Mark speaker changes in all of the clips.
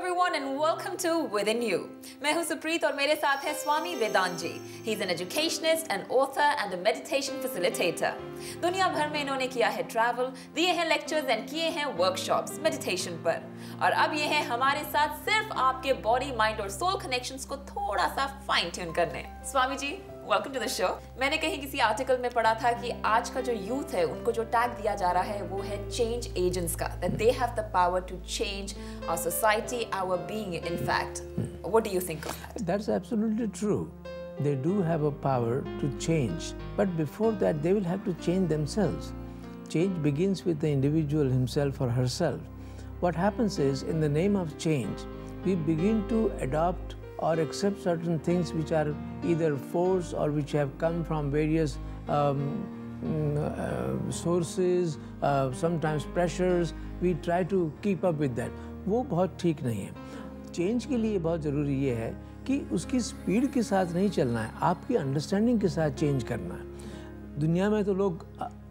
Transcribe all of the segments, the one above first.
Speaker 1: everyone and welcome to Within You. मैं हूँ सुप्रीत और मेरे साथ है स्वामी वेदांत जी. He's an educationist, an author and a meditation facilitator. दुनिया भर में इन्होंने किया है travel, दिए हैं lectures and किए हैं workshops meditation पर. और अब ये है हमारे साथ सिर्फ आपके body, mind और soul connections को थोड़ा सा fine tune करने. Swami ji, welcome to the show. मैंने कहीं किसी आर्टिकल में पढ़ा था कि आज का जो यूथ है उनको जो टैग दिया जा रहा है वो है चेंज एजेंट्स का, that they have the power to change our society, our being in fact. What do you think of that?
Speaker 2: That's absolutely true. They do have a power to change, but before that they will have to change themselves. Change begins with the individual himself or herself. What happens is, in the name of change, we begin to adopt or accept certain things which are either forced or which have come from various sources, sometimes pressures. We try to keep up with that. वो बहुत ठीक नहीं है. Change के लिए बहुत ज़रूरी ये है कि उसकी स्पीड के साथ नहीं चलना है, आपकी अंडरस्टैंडिंग के साथ चेंज करना है. दुनिया में तो लोग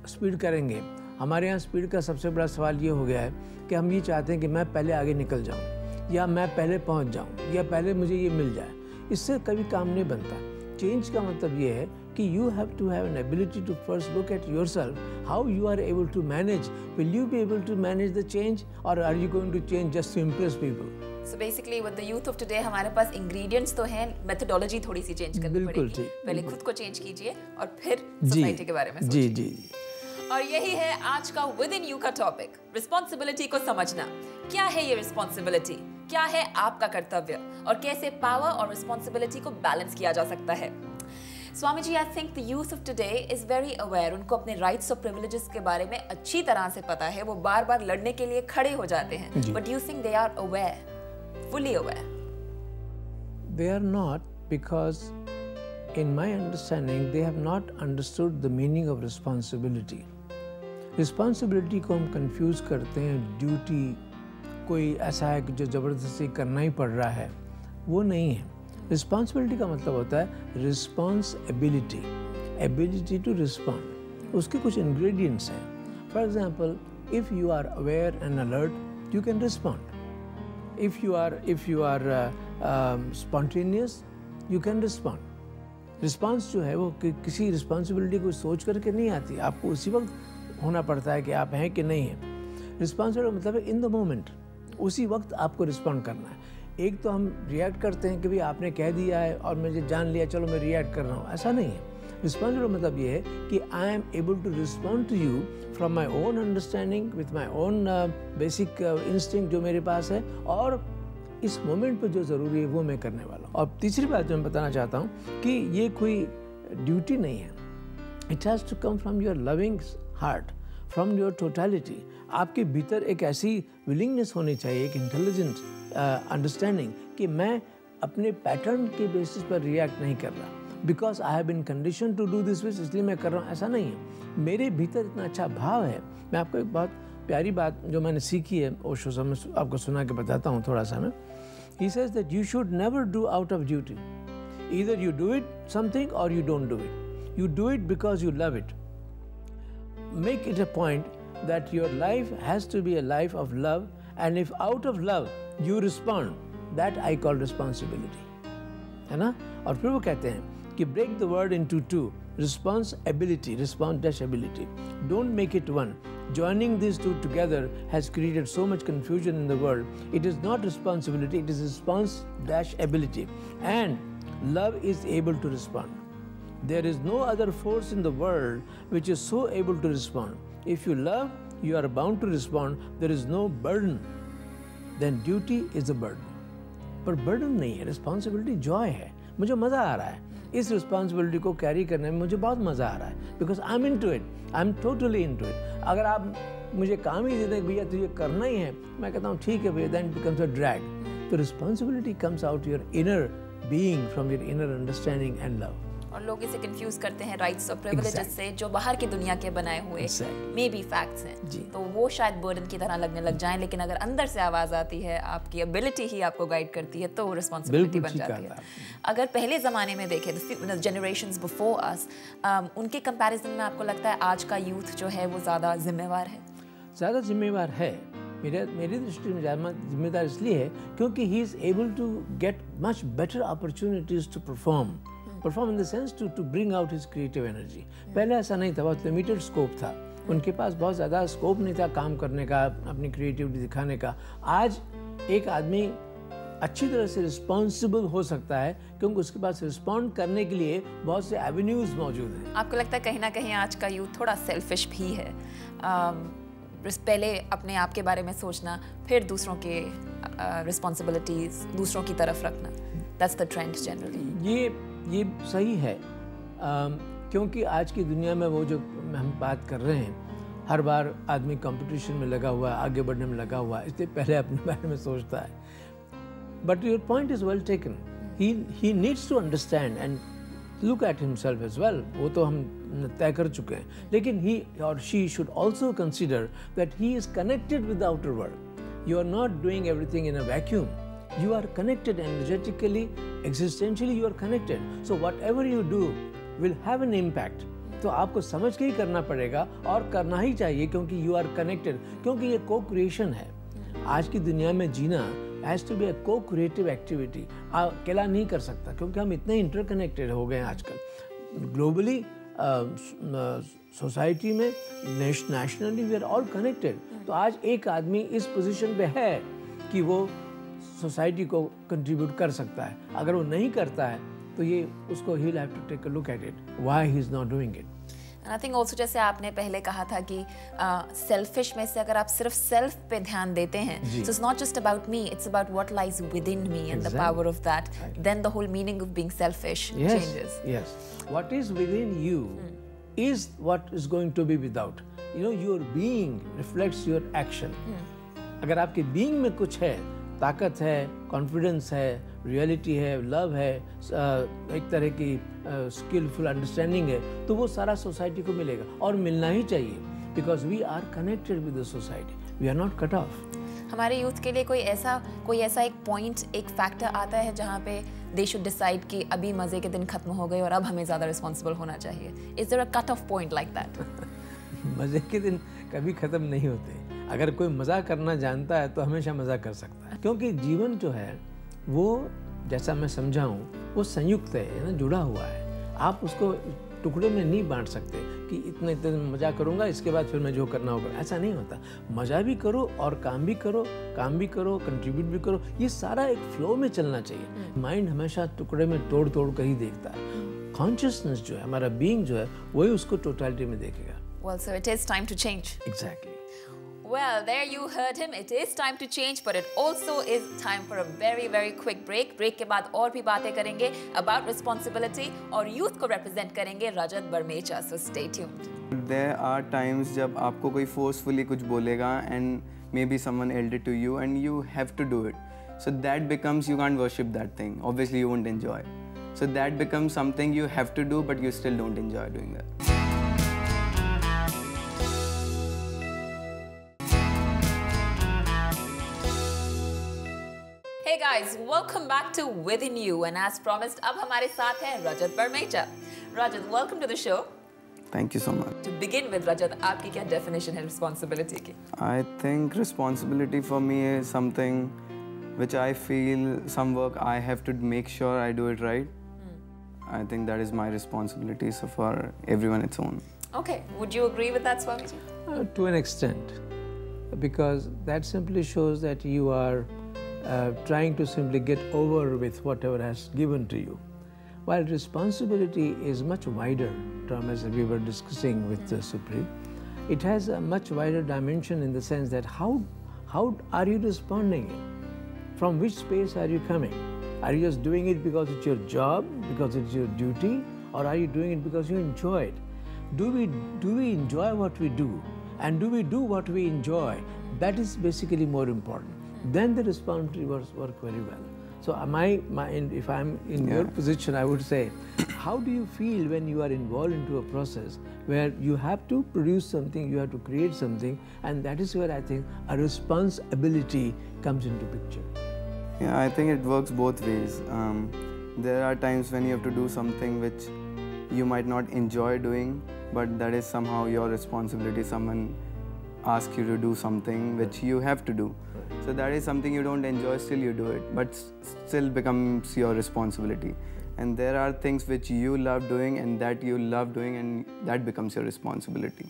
Speaker 2: स्पीड करेंगे. हमारे यहाँ स्पीड का सबसे बड़ा सवाल ये हो गया है कि हम ये चाहते हैं कि मैं पहले आगे निकल जाऊँ, या मैं पहले पहुंच जाऊं, या पहले मुझे ये मिल जाए. इससे कभी काम नहीं बनता. चेंज का मतलब ये है कि you have to have an ability to first look at yourself, how you are able to manage. Will you be able to manage the change or are you going to change just to impress people?
Speaker 1: So basically with the youth of today हमारे पास ingredients तो हैं, methodology थोड़ी सी change करनी पड़ेगी. पहले खुद को change कीजिए और फिर सोसाइटी के बारे में सोचिए.
Speaker 2: जी जी.
Speaker 1: और यही है आज का Within You का टॉपिक, रिस्पॉन्सिबिलिटी को समझना. क्या है ये रिस्पॉन्सिबिलिटी, क्या है आपका कर्तव्य और कैसे पावर और रिस्पॉन्सिबिलिटी को बैलेंस किया जा सकता है. Swami ji, I think the youth of today is very aware. उनको अपने राइट्स और प्रिविलेजेस के बारे में अच्छी तरह से पता है. वो बार बार लड़ने के लिए खड़े हो जाते हैं. But you think they are aware, fully aware?
Speaker 2: They are not, because in my understanding they have not understood the meaning of responsibility. Responsibility को हम confuse करते हैं ड्यूटी, कोई ऐसा है कि जो ज़बरदस्ती करना ही पड़ रहा है. वो नहीं है. रिस्पॉन्सिबिलिटी का मतलब होता है रिस्पॉन्सिबिलिटी, एबिलिटी टू रिस्पॉन्ड. उसके कुछ इंग्रेडिएंट्स हैं. For example, if you are aware and alert you can respond. If you are spontaneous, you can respond. Response जो है वो किसी रिस्पॉन्सिबिलिटी को सोच करके नहीं आती. आपको उसी वक्त होना पड़ता है कि आप हैं कि नहीं हैं. रिस्पॉन्सिबिलिटी मतलब है इन द मोमेंट, उसी वक्त आपको रिस्पॉन्ड करना है. एक तो हम रिएक्ट करते हैं कि भाई आपने कह दिया है और मुझे जान लिया, चलो मैं रिएक्ट कर रहा हूँ. ऐसा नहीं है. रिस्पॉन्सिबिलिटी मतलब ये है कि I am able to respond to you from my own understanding, with my own basic instinct जो मेरे पास है, और इस मोमेंट पे जो ज़रूरी है वो मैं करने वाला हूँ. और तीसरी बात जो मैं बताना चाहता हूँ कि ये कोई ड्यूटी नहीं है. It has to come from your loving heart, from your totality. आपके भीतर एक ऐसी विलिंगनेस होनी चाहिए, एक इंटेलिजेंट अंडरस्टैंडिंग कि मैं अपने पैटर्न के बेसिस पर रिएक्ट नहीं कर रहा. Because I have been condition to do this which, इसलिए मैं कर रहा हूँ. ऐसा नहीं है. मेरे भीतर इतना अच्छा भाव है. मैं आपको एक बहुत प्यारी बात जो मैंने सीखी है ओशो से, मैं आपको सुना के बताता हूँ थोड़ा सा. मैं ही says that you should never do out of duty. Either you do it something or you don't do it. You do it because you love it. Make it a point that your life has to be a life of love, and if out of love you respond, that I call responsibility. है ना. और फिर वो कहते हैं कि break the word into two, responsibility, responsibility. Don't make it one. Joining these two together has created so much confusion in the world. It is not responsibility, it is response-ability. And love is able to respond. There is no other force in the world which is so able to respond. If you love, you are bound to respond. There is no burden. Then duty is a burden. पर burden नहीं है, responsibility joy है. मुझे मज़ा आ रहा है इस रिस्पॉन्सिबिलिटी को कैरी करने में. मुझे बहुत मज़ा आ रहा है because I am into it, I am totally into it. अगर आप मुझे काम ही दे दें भैया तुझे करना ही है, मैं कहता हूँ ठीक है भैया, दैन बिकम्स अ ड्रैग. तो responsibility comes out your inner being, from your inner understanding and love.
Speaker 1: और लोग इसे कंफ्यूज करते हैं राइट्स और प्रिविलेजेस से, जो बाहर की दुनिया के बनाए हुए मे बी फैक्ट्स हैं. तो वो शायद बर्डन की तरह लगने लग जाएं, लेकिन अगर अंदर से आवाज़ आती है, आपकी एबिलिटी ही आपको गाइड करती है, तो वो रिस्पॉन्सिबिलिटी बन जाती है. अगर पहले ज़माने में देखें, जनरेशंस बिफोर अस, उनके कंपैरिजन में आपको लगता है आज का यूथ जो है वो ज़्यादा जिम्मेवार है?
Speaker 2: ज़्यादा जिम्मेवार है, मेरी दृष्टि में ज़्यादा जिम्मेदार इसलिए है क्योंकि he is able to get much better opportunities to perform in the sense to bring out his creative energy. पहले ऐसा नहीं था, बहुत लिमिटेड स्कोप था, उनके पास बहुत ज़्यादा स्कोप नहीं था काम करने का, अपनी क्रिएटिविटी दिखाने का। आज एक आदमी अच्छी तरह से रिस्पॉन्सिबल हो सकता है क्योंकि उसके पास रिस्पॉन्ड करने के लिए बहुत से एवेन्यूज़ मौजूद हैं।
Speaker 1: आपको लगता है कहीं ना कहीं आज का यूथ थोड़ा सेल्फिश भी है? पहले अपने आप के बारे में सोचना, फिर दूसरों के रिस्पॉन्सिबिलिटीज़ दूसरों की तरफ रखना, दैट्स द ट्रेंड जनरली।
Speaker 2: ये सही है, क्योंकि आज की दुनिया में वो जो हम बात कर रहे हैं, हर बार आदमी कंपटीशन में लगा हुआ है, आगे बढ़ने में लगा हुआ है, इसलिए पहले अपने बारे में सोचता है। But your point is well taken. He needs to understand and look at himself as well, वो तो हम तय कर चुके हैं, लेकिन he or she should also consider that he is connected with the outer world. You are not doing everything in a vacuum. You are connected energetically, existentially you are connected. So whatever you do will have an impact. तो आपको समझ के ही करना पड़ेगा और करना ही चाहिए क्योंकि you are connected, क्योंकि ये co-creation है। आज की दुनिया में जीना has to be a co-creative activity. अकेला नहीं कर सकता क्योंकि हम इतने इंटरकनेक्टेड हो गए हैं आजकल। ग्लोबली, सोसाइटी में, nationally we are all connected. तो आज एक आदमी इस पोजीशन पे है कि वो सोसाइटी को कंट्रीब्यूट कर सकता है। अगर वो नहीं करता है तो ये उसको he have to take a look at it, why he is not doing it.
Speaker 1: I think also जैसे आपने पहले कहा था कि सेल्फिश में से अगर आप सिर्फ सेल्फ पे ध्यान देते हैं, so it's not just about me, it's about what lies with in me and the power of that, then the whole meaning of being selfish changes.
Speaker 2: Yes, what is with in you is what is going to be without. You know, your being reflects your action. अगर आपके being में कुछ है, ताकत है, confidence है, reality है, love है, एक तरह की स्किलफुल अंडरस्टैंडिंग है, तो वो सारा सोसाइटी को मिलेगा और मिलना ही चाहिए, because we are connected with the society, we are not cut off.
Speaker 1: हमारे यूथ के लिए कोई ऐसा एक पॉइंट, एक फैक्टर आता है जहाँ पे दे शुड डिसाइड कि अभी मज़े के दिन खत्म हो गए और अब हमें ज़्यादा रिस्पॉन्सिबल होना चाहिए? Is there a cut off point like that?
Speaker 2: मज़े के दिन कभी ख़त्म नहीं होते। अगर कोई मज़ा करना जानता है तो हमेशा मज़ा कर सकता है, क्योंकि जीवन जो है वो, जैसा मैं समझा हूँ, वो संयुक्त है ना, जुड़ा हुआ है। आप उसको टुकड़े में नहीं बांट सकते कि इतने मज़ा करूँगा, इसके बाद फिर मैं जो करना होगा, ऐसा नहीं होता। मज़ा भी करो और काम भी करो, कंट्रीब्यूट भी करो, ये सारा एक फ्लो में चलना चाहिए। माइंड हमेशा टुकड़े में तोड़ कर ही देखता है। कॉन्शियसनेस जो है, हमारा बीइंग जो है, वही उसको टोटलिटी में देखेगा।
Speaker 1: Well, so it is time to change.
Speaker 2: Exactly.
Speaker 1: Well, there you heard him. It is time to change, but it also is time for a very, very quick break. Break के बाद और भी बातें करेंगे about responsibility और youth को represent करेंगे रजत Barmecha. So stay tuned.
Speaker 3: There are times जब आपको कोई forcefully कुछ बोलेगा and maybe someone elder to you and you have to do it. So that becomes, you can't worship that thing. Obviously you won't enjoy. So that becomes something you have to do, but you still don't enjoy doing that.
Speaker 1: Hey guys, welcome back to Within You, and as promised, अब हमारे साथ हैं रजत Barmecha. Rajat, welcome to the show.
Speaker 3: Thank you so much.
Speaker 1: To begin with, Rajat, आपकी क्या definition है responsibility की?
Speaker 3: I think responsibility for me is something which I feel some work I have to make sure I do it right. I think that is my responsibility. So for everyone, it's own.
Speaker 1: Okay, would you agree with that, Swamiji?
Speaker 2: To an extent, because that simply shows that you are trying to simply get over with whatever has given to you. While responsibility is much wider term, as we were discussing with the Supreme, it has a much wider dimension in the sense that how are you responding? From which space are you coming? Are you just doing it because it's your job, because it's your duty, or are you doing it because you enjoy it? Do we enjoy what we do? And do we do what we enjoy? That is basically more important. Then the responsibility work very well. So if I'm in your position, I would say, how do you feel when you are involved into a process where you have to produce something, you have to create something, and that is where I think a responsibility comes into picture.
Speaker 3: Yeah, I think it works both ways. There are times when you have to do something which you might not enjoy doing, but that is somehow your responsibility. Someone ask you to do something which you have to do. So that is something you don't enjoy, still you do it, but still becomes your responsibility. And there are things which you love doing and that you love doing, and that becomes your responsibility.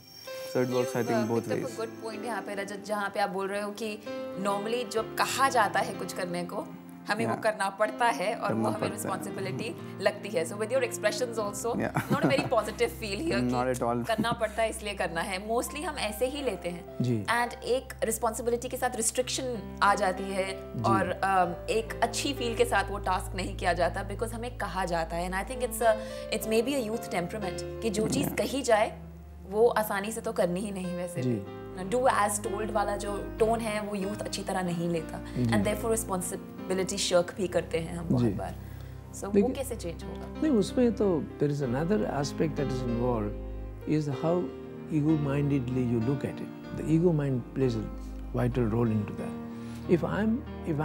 Speaker 3: So it works, I think, both ways.
Speaker 1: Good point यहाँ पे रजत, जहाँ पे आप बोल रहे हो कि normally जब कहा जाता है कुछ करने को, हमें वो करना पड़ता है और वो हमें रिस्पॉन्सिबिलिटी लगती है. So with your expressions also not a very positive feel here कि करना पड़ता है इसलिए करना है. मोस्टली हम ऐसे ही लेते हैं एंड एक रिस्पॉन्सिबिलिटी के साथ रिस्ट्रिक्शन आ जाती है और एक अच्छी फील के साथ वो टास्क नहीं किया जाता बिकॉज हमें कहा जाता है. And I think it's may be a youth temperament कि जो चीज़ कही जाए वो आसानी से तो करनी ही नहीं. वैसे डू एज टोल्ड वाला जो टोन है वो यूथ अच्छी तरह नहीं लेता एंड देयरफॉर रिस्पॉन्सिबिलिटी शर्क भी करते हैं हम बहुत बार. सो वो कैसे चेंज होगा?
Speaker 2: नहीं, उसमें तो there is another aspect that is involved is how ego mindedly you look at it. The ego mind plays a vital role into that. If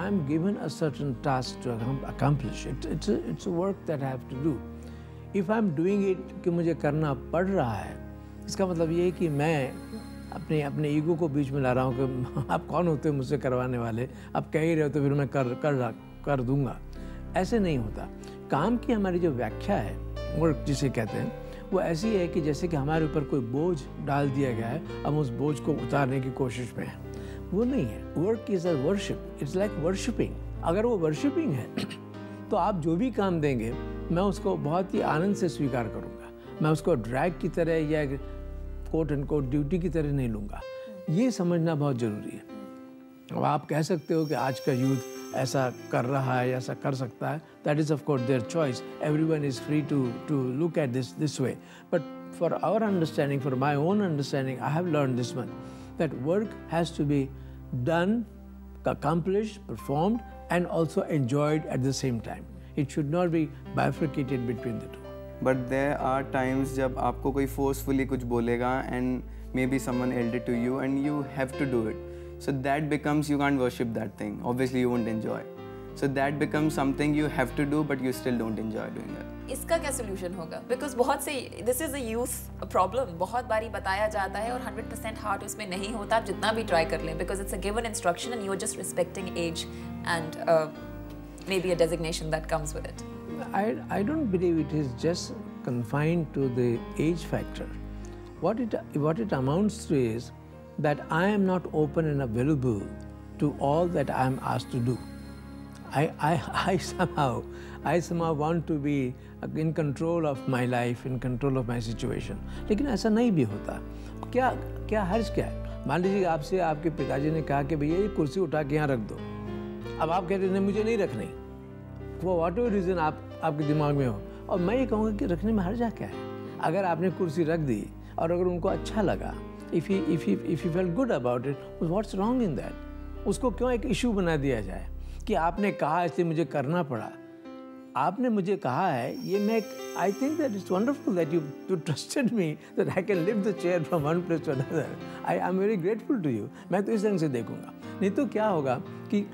Speaker 2: I'm given a certain task to accomplish, it's a work that I have to do. If I'm doing it कि मुझे करना पड़ रहा है, इसका मतलब ये है कि मैं अपने ईगो को बीच में ला रहा हूँ कि आप कौन होते हो मुझसे करवाने वाले, आप कह ही रहे हो तो फिर मैं कर दूंगा. ऐसे नहीं होता. काम की हमारी जो व्याख्या है, वर्क जिसे कहते हैं, वो ऐसी है कि जैसे कि हमारे ऊपर कोई बोझ डाल दिया गया है, हम उस बोझ को उतारने की कोशिश में हैं. वो नहीं है. Work is a worship. It's like worshipping. अगर वो वर्शिपिंग है तो आप जो भी काम देंगे मैं उसको बहुत ही आनंद से स्वीकार करूँगा. मैं उसको ड्रैग की तरह या कोट एंड कोट ड्यूटी की तरह नहीं लूँगा. ये समझना बहुत ज़रूरी है. अब आप कह सकते हो कि आज का यूथ ऐसा कर रहा है, ऐसा कर सकता है. That is of course their choice. Everyone is free to look at this way. But for our understanding, for my own understanding, I have learn this one that work has to be done, accomplished, performed, and also enjoyed at the same time. It should not be bifurcated between the two.
Speaker 3: But there are times जब आपको कोई forcefully कुछ बोलेगा and maybe someone yelled it to you and you have to do it. So that becomes, you can't worship that thing. Obviously you won't enjoy. So that becomes something you have to do but you still don't enjoy doing that.
Speaker 1: इसका क्या solution होगा? Because बहुत से this is a youth problem. बहुत बारी बताया जाता है और 100% हार्ट उसमें नहीं होता, आप जितना भी ट्राई कर लें, because it's a given instruction and you are just respecting age and maybe a designation that comes with it.
Speaker 2: I don't believe it is just confined to the age factor. What it amounts to is that I am not open and available to all that I am asked to do. I somehow want to be in control of my life, in control of my situation. लेकिन ऐसा नहीं भी होता. क्या हर्ज क्या है? मान लीजिए आपसे आपके पिताजी ने कहा कि भैया ये कुर्सी उठा के यहाँ रख दो. अब आप कह रहे हैं मुझे नहीं रखनी. वो वॉट एवर रीज़न आपके दिमाग में हो, और मैं ये कहूँगा कि रखने में हर्जा क्या है? अगर आपने कुर्सी रख दी और अगर उनको अच्छा लगा, if you felt good about it, what's wrong in that? उसको क्यों एक इशू बना दिया जाए कि आपने कहा इसलिए मुझे करना पड़ा? आपने मुझे कहा है, ये मैं I think that it's wonderful that you trusted me that I can lift the chair from one place to another. I am very grateful to you. मैं तो इस ढंग से देखूंगा. नहीं तो क्या होगा कि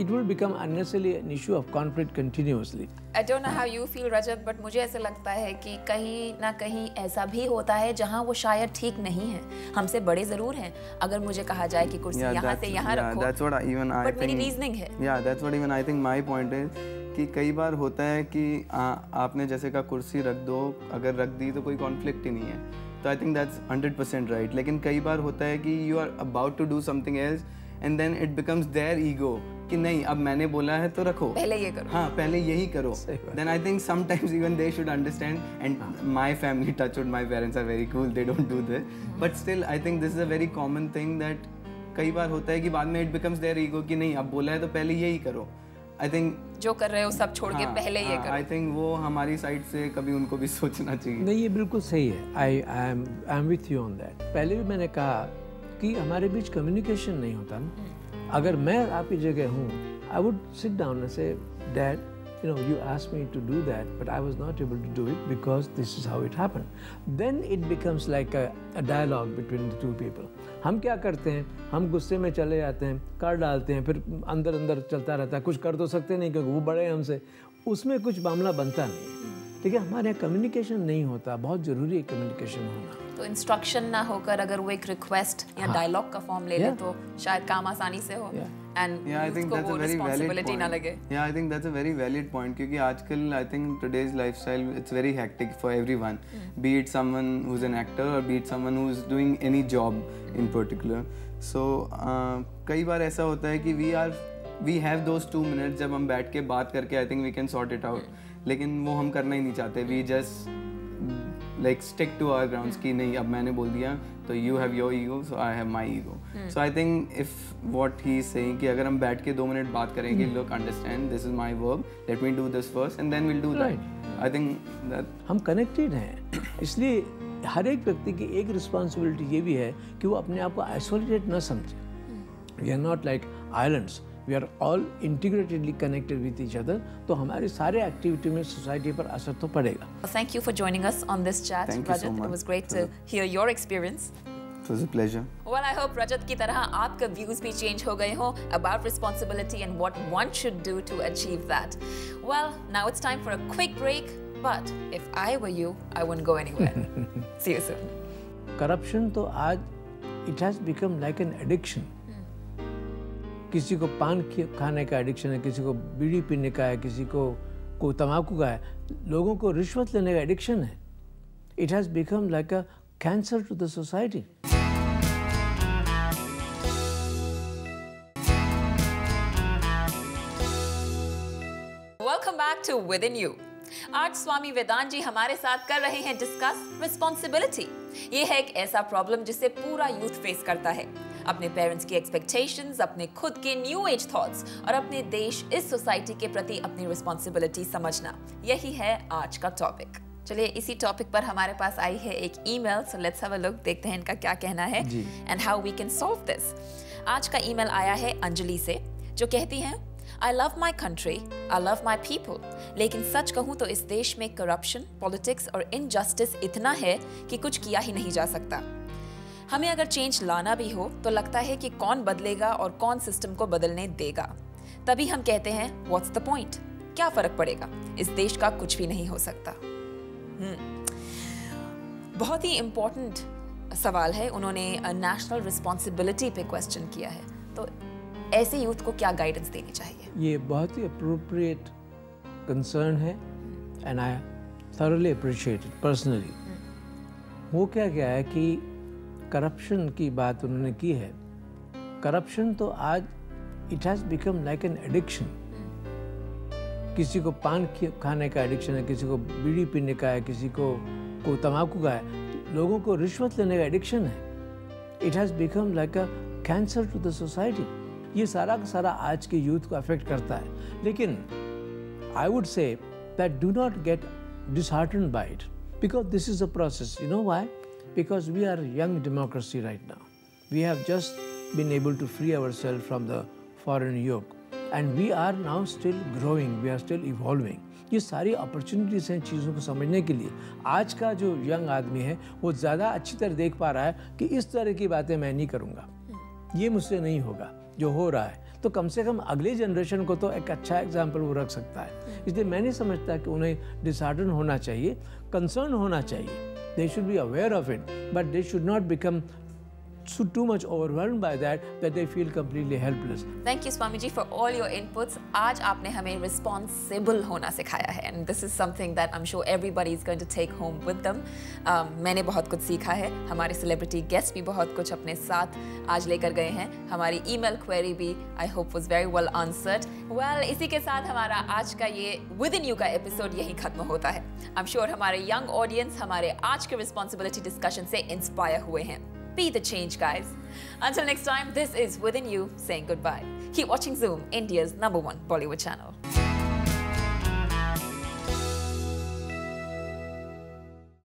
Speaker 2: it will become unnecessarily an issue of conflict continuously.
Speaker 1: I don't know how you feel, Rajat, but मुझे ऐसा लगता है कि कहीं ना कहीं ऐसा भी होता है जहाँ वो शायद ठीक नहीं है. हमसे बड़े ज़रूर हैं. अगर मुझे कहा जाए कि कुर्सी यहाँ से यहाँ रखो,
Speaker 3: that's what even I
Speaker 1: but
Speaker 3: think,
Speaker 1: मेरी रीजनिंग है.
Speaker 3: Yeah, that's what even I think my point is कि कई बार होता है कि आपने जैसे कहा कुर्सी रख दो, अगर रख दी तो कोई कॉन्फ्लिक्ट ही नहीं है. तो आई थिंक दैट्स 100% राइट. लेकिन कई बार होता है कि you are about to do something else and then it becomes their ego कि नहीं, अब मैंने बोला है तो रखो,
Speaker 1: पहले ये करो.
Speaker 3: हाँ, पहले यही करो. Then I think sometimes even they should understand, and my family, touch wood, my parents are very cool, they don't do this, but still I think this is a very common thing that कई बार होता है कि बाद में it becomes their ego कि नहीं, अब बोला है तो पहले यही करो. I think
Speaker 1: जो कर रहे हो सब छोड़ के पहले ये करो.
Speaker 3: I think वो हमारी साइड से कभी उनको भी सोचना चाहिए.
Speaker 2: नहीं, ये बिल्कुल सही है. I am with you on that. पहले भी मैंने कहा कि हमारे बीच कम्युनिकेशन नहीं होता ना. अगर मैं आपकी जगह हूँ, I would sit down and say, Dad, you asked me to do that, but I was not able to do it because this is how it happened. Then it becomes like a dialogue between the two people. हम क्या करते हैं? हम गुस्से में चले जाते हैं, कर डालते हैं, फिर अंदर चलता रहता है. कुछ कर तो सकते नहीं क्योंकि वो बड़े हैं हमसे. उसमें कुछ मामला बनता नहीं. लेकिन हमारे यहाँ कम्युनिकेशन नहीं होता, बहुत ज़रूरी है कम्युनिकेशन होना।
Speaker 1: तो इंस्ट्रक्शन ना होकर अगर वो एक रिक्वेस्ट या डायलॉग का फॉर्म ले ले तो शायद काम आसानी से हो एंड उसको वो रिस्पांसिबिलिटी ना लगे।
Speaker 3: Yeah, I think that's a very valid point क्योंकि आजकल I think today's lifestyle it's very hectic for everyone, be it someone who's an actor or be it someone who's doing any job in particular. So कई बार ऐसा होता है कि we have those 2 minutes जब हम बैठ के बात करके I think we can sort it out, लेकिन वो हम करना ही नहीं चाहते। We just like stick to our grounds कि नहीं अब मैंने बोल दिया तो you have your ego so I have my ego. So I think if what he is saying कि अगर हम बैठ के 2 मिनट बात करेंगे, look understand this is my work, let me do this first and then we'll do that. I think that
Speaker 2: हम connected हैं, इसलिए हर एक व्यक्ति की एक रिस्पॉन्सिबिलिटी ये भी है कि वो अपने आप को आइसोलेटेड न समझे। We are not like islands, we are all integratedly connected with each other, तो हमारे सारे एक्टिविटी में सोसाइटी पर असर तो पड़ेगा।
Speaker 1: Thank you for joining us on this chat,
Speaker 3: Thank you so
Speaker 1: Rajat.
Speaker 3: much.
Speaker 1: It was great to hear your experience.
Speaker 3: it was a pleasure.
Speaker 1: Well, I hope Rajat की तरह आपके views भी change हो गए हो about responsibility and what one should do to achieve that. Well, now it's time for a quick break, but if I were you, I wouldn't go anywhere. See you soon.
Speaker 2: Corruption तो आज it has become like an addiction. किसी को पान खाने का addiction है, किसी को बीड़ी पीने का है, किसी को तंबाकू का है, लोगों को रिश्वत लेने का एडिक्शन है। It has become like a cancer to the society.
Speaker 1: Welcome back to Within You. आज स्वामी वेदांत जी हमारे साथ कर रहे हैं डिस्कस रिस्पॉन्सिबिलिटी। ये है एक ऐसा प्रॉब्लम जिसे पूरा यूथ फेस करता है। अपने पेरेंट्स की एक्सपेक्टेशंस, अपने खुद के न्यू एज थॉट्स और अपने देश, इस सोसाइटी के प्रति अपनी रिस्पॉन्सिबिलिटी समझना, यही है आज का टॉपिक। चलिए इसी टॉपिक पर हमारे पास आई है एक email, so let's have a look, देखते हैं इनका क्या कहना है and how we can solve this. आज का ईमेल आया है अंजलि से, जो कहती हैं I love my country, I love my people, लेकिन सच कहूँ तो इस देश में करप्शन, पॉलिटिक्स और इनजस्टिस इतना है कि कुछ किया ही नहीं जा सकता। हमें अगर चेंज लाना भी हो तो लगता है कि कौन बदलेगा और कौन सिस्टम को बदलने देगा। तभी हम कहते हैं व्हाट्स द पॉइंट, क्या फर्क पड़ेगा, इस देश का कुछ भी नहीं हो सकता। बहुत ही इम्पोर्टेंट सवाल है, उन्होंने नेशनल रिस्पॉन्सिबिलिटी पे क्वेश्चन किया है, तो ऐसे यूथ को क्या गाइडेंस देनी चाहिए?
Speaker 2: ये बहुत ही अप्रोप्रिएट कंसर्न है and I thoroughly appreciate it personally. वो क्या है कि करप्शन की बात उन्होंने की है। करप्शन तो आज it has become like an addiction. किसी को पान खाने का एडिक्शन है, किसी को बीड़ी पीने का है, किसी को तंबाकू का है, लोगों को रिश्वत लेने का एडिक्शन है। It has become like a cancer to the society. ये सारा का सारा आज के यूथ को अफेक्ट करता है। लेकिन I would say that do not gate disheartened by it, because this is a process. You know why? Because we are a young democracy right now. We have just been able to free ourselves from the foreign yoke, and we are now still growing, we are still evolving. ये सारी opportunities हैं चीज़ों को समझने के लिए। आज का जो यंग आदमी है वो ज़्यादा अच्छी तरह देख पा रहा है कि इस तरह की बातें मैं नहीं करूँगा, ये मुझसे नहीं होगा जो हो रहा है, तो कम से कम अगले जनरेशन को तो एक अच्छा एग्जाम्पल वो रख सकता है। इसलिए मैं नहीं समझता कि उन्हें डिसहार्टन होना चाहिए, कंसर्न होना चाहिए। They should be aware of it, but they should not become too much overwhelmed by that they feel completely helpless.
Speaker 1: Thank you Swami ji for all your inputs. आज आपने हमें responsible होना सिखाया है, and this is something that I'm sure everybody is going to take home with them. मैंने बहुत कुछ सीखा है, हमारे celebrity guests भी बहुत कुछ अपने साथ आज लेकर गए हैं, हमारी email query भी I hope was very well answered. Well, इसी के साथ हमारा आज का ये Within You का एपिसोड यही खत्म होता है। I'm sure हमारे young audience हमारे आज के responsibility discussion से inspire हुए हैं। Be the change, guys. Until next time, this is Within You saying goodbye. Keep watching Zoom, India's #1 Bollywood channel.